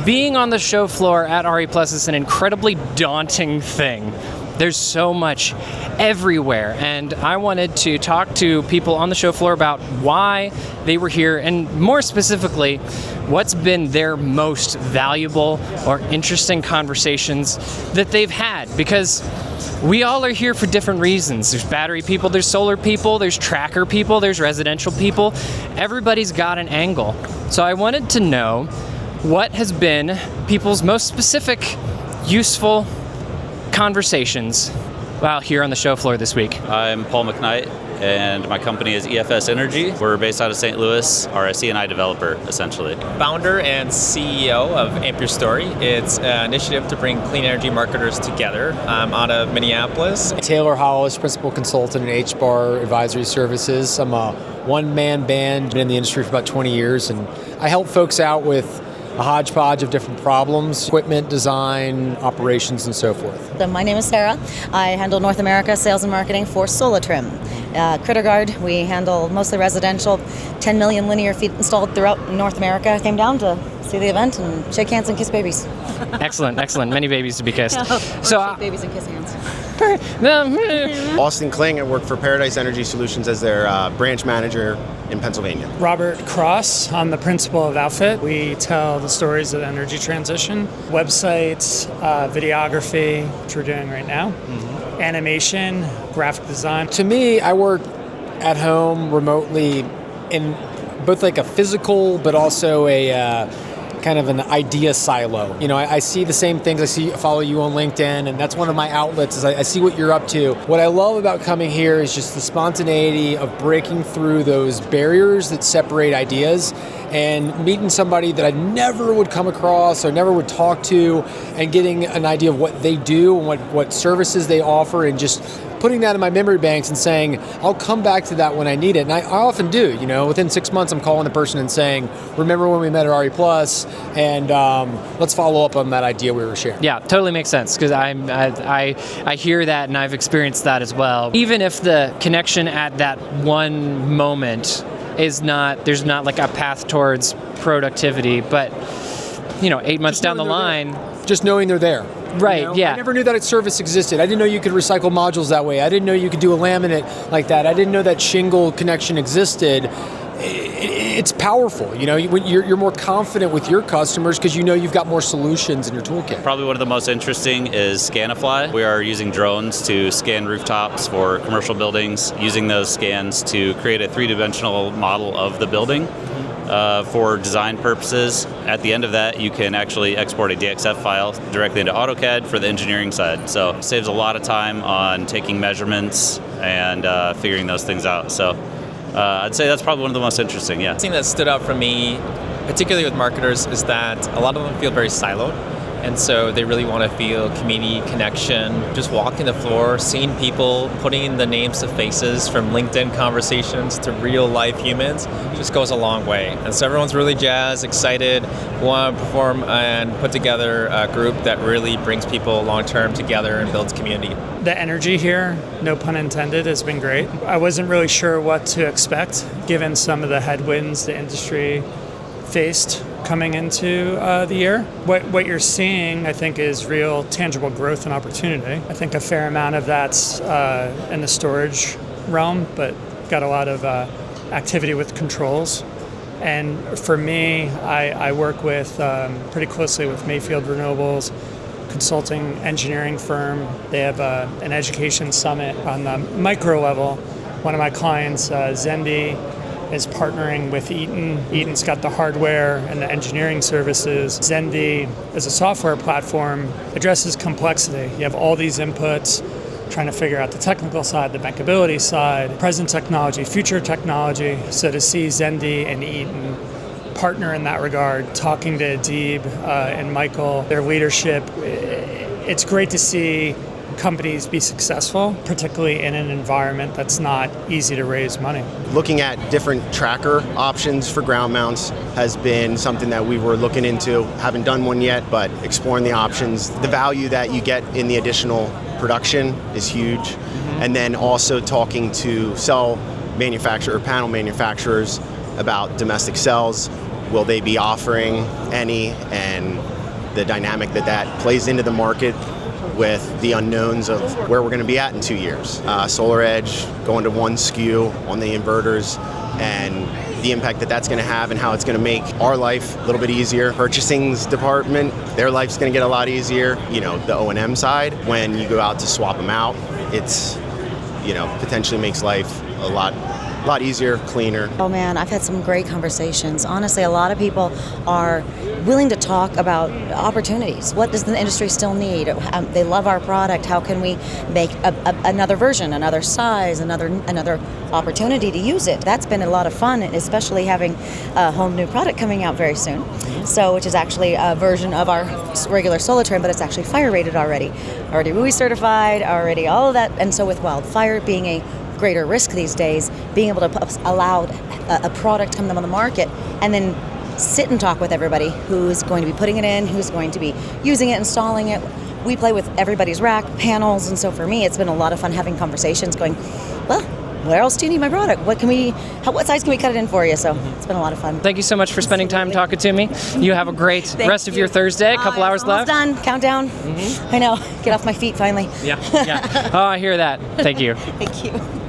being on the show floor at RE Plus is an incredibly daunting thing. There's so much everywhere, and I wanted to talk to people on the show floor about why they were here, and more specifically, what's been their most valuable or interesting conversations that they've had, because we all are here for different reasons. There's battery people, there's solar people, there's tracker people, there's residential people. Everybody's got an angle. So I wanted to know what has been people's most specific, useful conversations while here on the show floor this week. I'm Paul McKnight, and my company is EFS Energy. We're based out of St. Louis, are a C&I developer, essentially. Founder and CEO of Ampere Story. It's an initiative to bring clean energy marketers together. I'm out of Minneapolis. Taylor Hollis, principal consultant at HBAR Advisory Services. I'm a one-man band, been in the industry for about 20 years, and I help folks out with a hodgepodge of different problems, equipment, design, operations, and so forth. So my name is Sarah. I handle North America sales and marketing for Solatrim. CritterGuard, we handle mostly residential, 10 million linear feet installed throughout North America. Came down to see the event and shake hands and kiss babies. Excellent. Many babies to be kissed. Shake babies and kiss hands. Austin Kling, I work for Paradise Energy Solutions as their branch manager in Pennsylvania. Robert Cross, I'm the principal of Outfit. We tell the stories of energy transition, websites, videography, which we're doing right now, animation, graphic design. To me, I work at home remotely in both like a physical but also a kind of an idea silo. You know, I see the same things. I follow you on LinkedIn, and that's one of my outlets is I see what you're up to. What I love about coming here is just the spontaneity of breaking through those barriers that separate ideas and meeting somebody that I never would come across or never would talk to, and getting an idea of what they do and what services they offer, and just putting that in my memory banks and saying, I'll come back to that when I need it. And I often do, you know, within 6 months, I'm calling the person and saying, remember when we met at RE Plus, and let's follow up on that idea we were sharing. Yeah, totally makes sense, because I hear that, and I've experienced that as well. Even if the connection at that one moment is not, there's not like a path towards productivity, but 8 months down the line, just knowing they're there. Right, you know? yeah. I never knew that a service existed. I didn't know you could recycle modules that way. I didn't know you could do a laminate like that. I didn't know that shingle connection existed. It's powerful. You know, you're more confident with your customers because you know you've got more solutions in your toolkit. Probably one of the most interesting is Scanify. We are using drones to scan rooftops for commercial buildings, using those scans to create a three-dimensional model of the building. For design purposes. At the end of that, you can actually export a DXF file directly into AutoCAD for the engineering side. So it saves a lot of time on taking measurements and figuring those things out. So I'd say that's probably one of the most interesting, yeah. The thing that stood out for me, particularly with marketers, is that a lot of them feel very siloed. And so they really want to feel community connection, just walking the floor, seeing people, putting the names to faces, from LinkedIn conversations to real life humans, just goes a long way. And so everyone's really jazzed, excited, want to perform and put together a group that really brings people long-term together and builds community. The energy here, no pun intended, has been great. I wasn't really sure what to expect, given some of the headwinds the industry faced coming into the year. What you're seeing, I think, is real tangible growth and opportunity. I think a fair amount of that's in the storage realm, but got a lot of activity with controls. And for me, I work with pretty closely with Mayfield Renewables, consulting engineering firm. They have an education summit on the micro level. One of my clients, Zendy, is partnering with Eaton. Eaton's got the hardware and the engineering services. Zendy, as a software platform, addresses complexity. You have all these inputs, trying to figure out the technical side, the bankability side, present technology, future technology. So to see Zendy and Eaton partner in that regard, talking to Adib and Michael, their leadership, it's great to see companies be successful, particularly in an environment that's not easy to raise money. Looking at different tracker options for ground mounts has been something that we were looking into. Haven't done one yet, but exploring the options. The value that you get in the additional production is huge. And then also talking to cell manufacturer, panel manufacturers about domestic cells. Will they be offering any, and the dynamic that plays into the market with the unknowns of where we're going to be at in 2 years. SolarEdge going to one SKU on the inverters, and the impact that's going to have and how it's going to make our life a little bit easier. Purchasing's department, their life's going to get a lot easier. The O&M side, when you go out to swap them out, it's, potentially makes life a lot easier, cleaner. Oh man, I've had some great conversations. Honestly, a lot of people are willing to talk about opportunities. What does the industry still need? They love our product. How can we make another version, another size, another opportunity to use it? That's been a lot of fun, especially having a whole new product coming out very soon. So, which is actually a version of our regular Solar Trim, but it's actually fire rated already WUI certified, already all of that. And so with wildfire being a greater risk these days, being able to allow a product to come on the market and then sit and talk with everybody who's going to be putting it in, who's going to be using it, installing it. We play with everybody's rack, panels, and so for me it's been a lot of fun having conversations going, well, where else do you need my product? What size can we cut it in for you? So it's been a lot of fun. Thank you so much for spending time talking to me. You have a great rest of your Thursday. A couple hours left. Done. Countdown. I know. Get off my feet finally. Yeah. Oh, I hear that. Thank you. Thank you.